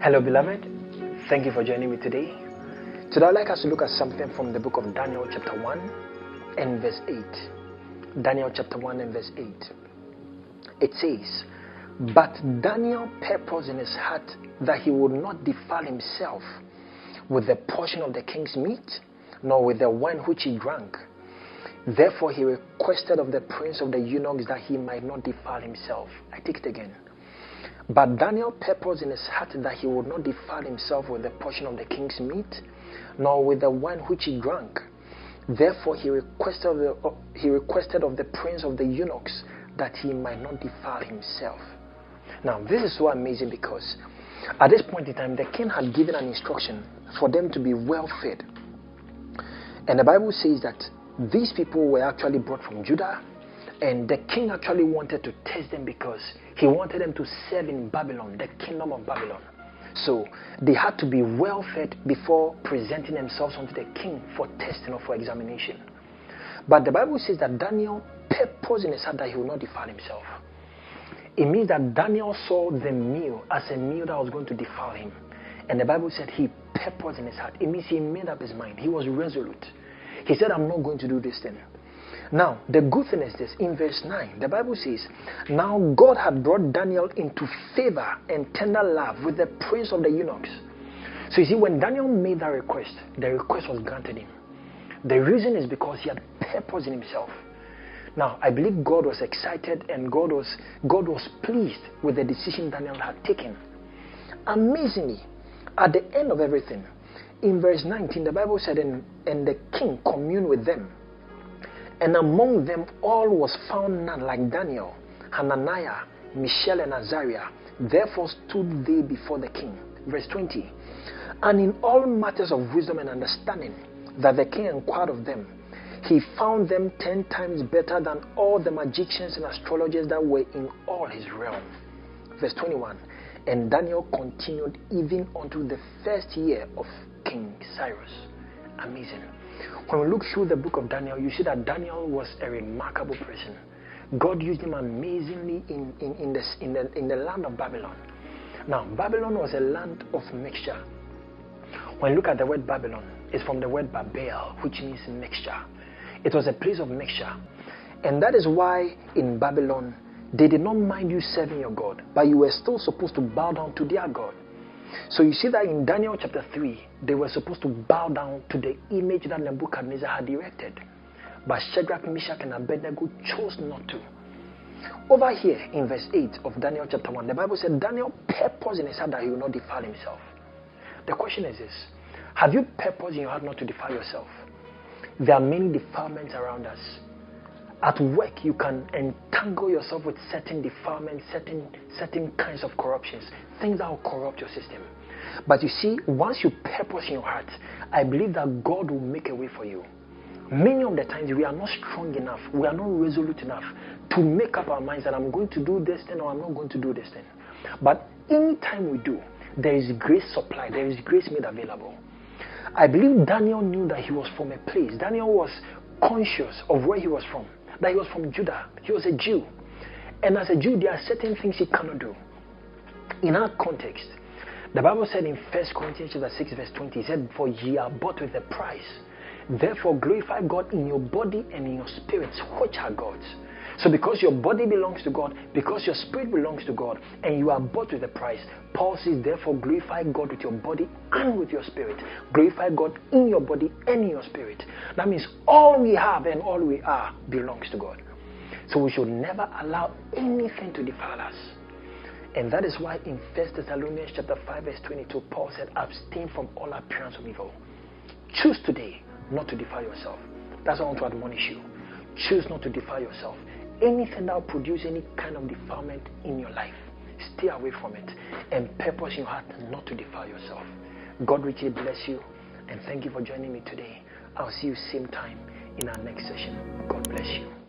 Hello, beloved. Thank you for joining me today. Today, I'd like us to look at something from the book of Daniel, chapter 1 and verse 8. Daniel, chapter 1 and verse 8. It says, "But Daniel purposed in his heart that he would not defile himself with the portion of the king's meat, nor with the wine which he drank. Therefore, he requested of the prince of the eunuchs that he might not defile himself." I take it again. But Daniel purposed in his heart that he would not defile himself with the portion of the king's meat, nor with the wine which he drank. Therefore he requested of the prince of the eunuchs that he might not defile himself. Now this is so amazing, because at this point in time the king had given an instruction for them to be well fed. And the Bible says that these people were actually brought from Judah. And the king actually wanted to test them because he wanted them to serve in Babylon, the kingdom of Babylon. So they had to be well fed before presenting themselves unto the king for testing or for examination. But the Bible says that Daniel purposed in his heart that he would not defile himself. It means that Daniel saw the meal as a meal that was going to defile him. And the Bible said he purposed in his heart. It means he made up his mind. He was resolute. He said, "I'm not going to do this thing." Now, the good thing is this. In verse 9, the Bible says, "Now God had brought Daniel into favor and tender love with the prince of the eunuchs." So you see, when Daniel made that request, the request was granted him. The reason is because he had purpose in himself. Now, I believe God was excited and God was pleased with the decision Daniel had taken. Amazingly, at the end of everything, in verse 19, the Bible said, and the king communed with them. And among them all was found none like Daniel, Hananiah, Mishael, and Azariah. Therefore stood they before the king. Verse 20. And in all matters of wisdom and understanding that the king inquired of them, he found them 10 times better than all the magicians and astrologers that were in all his realm. Verse 21. And Daniel continued even unto the first year of King Cyrus. Amazing. When we look through the book of Daniel, you see that Daniel was a remarkable person. God used him amazingly in the land of Babylon. Now, Babylon was a land of mixture. When you look at the word Babylon, it's from the word Babel, which means mixture. It was a place of mixture. And that is why in Babylon, they did not mind you serving your God, but you were still supposed to bow down to their God. So you see that in Daniel chapter 3, they were supposed to bow down to the image that Nebuchadnezzar had erected. But Shadrach, Meshach, and Abednego chose not to. Over here in verse 8 of Daniel chapter 1, the Bible said Daniel purposed in his heart that he will not defile himself. The question is this: have you purposed in your heart not to defile yourself? There are many defilements around us. At work, you can entangle yourself with certain defilements, certain kinds of corruptions, things that will corrupt your system. But you see, once you purpose in your heart, I believe that God will make a way for you. Many of the times, we are not strong enough, we are not resolute enough to make up our minds that I'm going to do this thing or I'm not going to do this thing. But anytime we do, there is grace supplied, there is grace made available. I believe Daniel knew that he was from a place. Daniel was conscious of where he was from. That he was from Judah. He was a Jew. And as a Jew, there are certain things he cannot do. In our context, the Bible said in 1 Corinthians chapter 6 verse 20, it said, "For ye are bought with a price. Therefore glorify God in your body and in your spirits, which are God's." So because your body belongs to God, because your spirit belongs to God, and you are bought with a price, Paul says, therefore glorify God with your body and with your spirit. Glorify God in your body and in your spirit. That means all we have and all we are belongs to God. So we should never allow anything to defile us. And that is why in 1 Thessalonians chapter 5 verse 22, Paul said, abstain from all appearance of evil. Choose today not to defile yourself. That's what I want to admonish you. Choose not to defile yourself. Anything that will produce any kind of defilement in your life, stay away from it and purpose in your heart not to defile yourself. God richly bless you, and thank you for joining me today. I'll see you same time in our next session. God bless you.